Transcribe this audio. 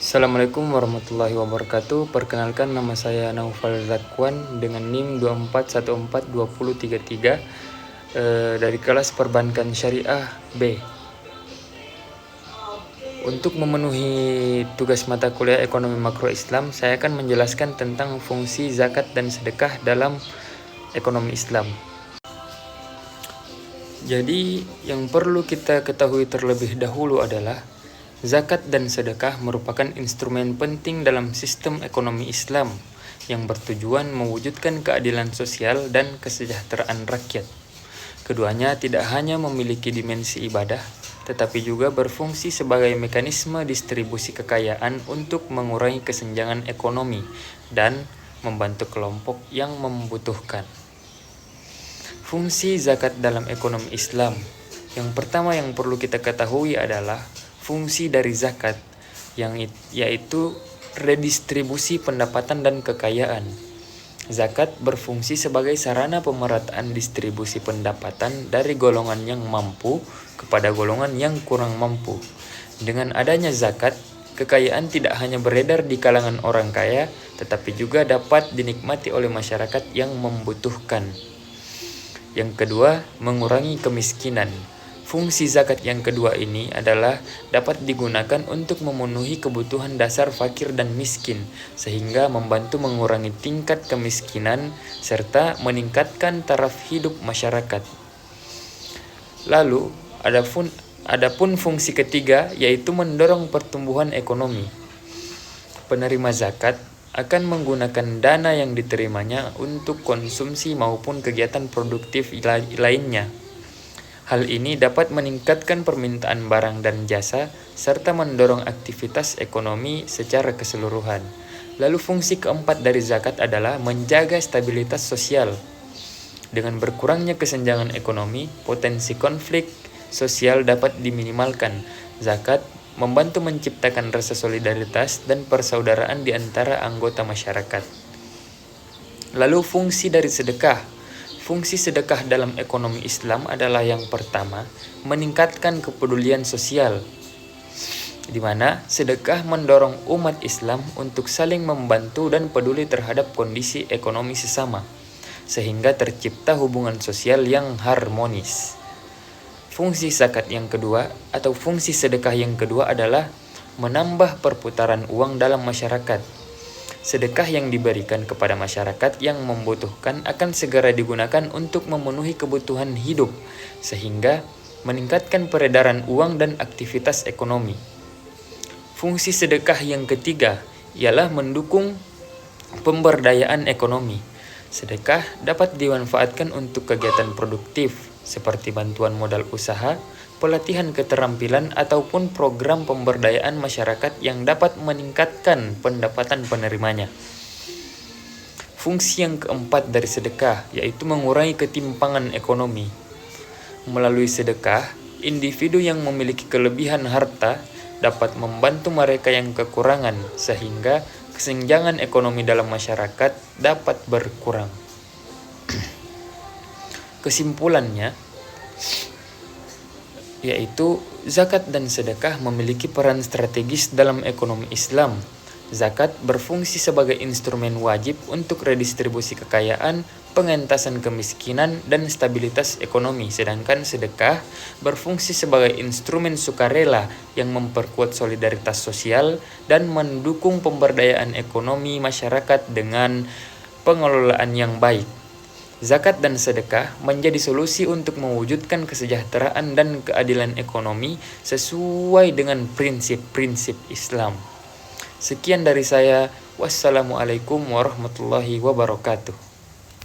Assalamualaikum warahmatullahi wabarakatuh. Perkenalkan, nama saya Naufal Zakwan dengan NIM 24142033 dari kelas Perbankan Syariah B. Untuk memenuhi tugas mata kuliah Ekonomi Makro Islam, saya akan menjelaskan tentang fungsi zakat dan sedekah dalam ekonomi Islam. Jadi, yang perlu kita ketahui terlebih dahulu adalah zakat dan sedekah merupakan instrumen penting dalam sistem ekonomi Islam yang bertujuan mewujudkan keadilan sosial dan kesejahteraan rakyat. Keduanya tidak hanya memiliki dimensi ibadah, tetapi juga berfungsi sebagai mekanisme distribusi kekayaan untuk mengurangi kesenjangan ekonomi dan membantu kelompok yang membutuhkan. Fungsi zakat dalam ekonomi Islam. Yang pertama yang perlu kita ketahui adalah fungsi dari zakat, yaitu redistribusi pendapatan dan kekayaan. Zakat berfungsi sebagai sarana pemerataan distribusi pendapatan dari golongan yang mampu kepada golongan yang kurang mampu. Dengan adanya zakat, kekayaan tidak hanya beredar di kalangan orang kaya, tetapi juga dapat dinikmati oleh masyarakat yang membutuhkan. Yang kedua, mengurangi kemiskinan. Fungsi zakat yang kedua ini adalah dapat digunakan untuk memenuhi kebutuhan dasar fakir dan miskin, sehingga membantu mengurangi tingkat kemiskinan serta meningkatkan taraf hidup masyarakat. Lalu, adapun fungsi ketiga yaitu mendorong pertumbuhan ekonomi. Penerima zakat akan menggunakan dana yang diterimanya untuk konsumsi maupun kegiatan produktif lainnya. Hal ini dapat meningkatkan permintaan barang dan jasa serta mendorong aktivitas ekonomi secara keseluruhan. Lalu fungsi keempat dari zakat adalah menjaga stabilitas sosial. Dengan berkurangnya kesenjangan ekonomi, potensi konflik sosial dapat diminimalkan. Zakat membantu menciptakan rasa solidaritas dan persaudaraan di antara anggota masyarakat. Lalu fungsi dari sedekah. Fungsi sedekah dalam ekonomi Islam adalah yang pertama, meningkatkan kepedulian sosial, di mana sedekah mendorong umat Islam untuk saling membantu dan peduli terhadap kondisi ekonomi sesama, sehingga tercipta hubungan sosial yang harmonis. Fungsi zakat yang kedua atau fungsi sedekah yang kedua adalah menambah perputaran uang dalam masyarakat. Sedekah yang diberikan kepada masyarakat yang membutuhkan akan segera digunakan untuk memenuhi kebutuhan hidup, sehingga meningkatkan peredaran uang dan aktivitas ekonomi. Fungsi sedekah yang ketiga ialah mendukung pemberdayaan ekonomi. Sedekah dapat dimanfaatkan untuk kegiatan produktif seperti bantuan modal usaha, pelatihan keterampilan, ataupun program pemberdayaan masyarakat yang dapat meningkatkan pendapatan penerimanya. Fungsi yang keempat dari sedekah yaitu mengurangi ketimpangan ekonomi. Melalui sedekah, individu yang memiliki kelebihan harta dapat membantu mereka yang kekurangan, sehingga kesenjangan ekonomi dalam masyarakat dapat berkurang. Kesimpulannya, yaitu zakat dan sedekah memiliki peran strategis dalam ekonomi Islam. Zakat berfungsi sebagai instrumen wajib untuk redistribusi kekayaan, pengentasan kemiskinan, dan stabilitas ekonomi, sedangkan sedekah berfungsi sebagai instrumen sukarela yang memperkuat solidaritas sosial dan mendukung pemberdayaan ekonomi masyarakat dengan pengelolaan yang baik. Zakat dan sedekah menjadi solusi untuk mewujudkan kesejahteraan dan keadilan ekonomi sesuai dengan prinsip-prinsip Islam. Sekian dari saya. Wassalamualaikum warahmatullahi wabarakatuh.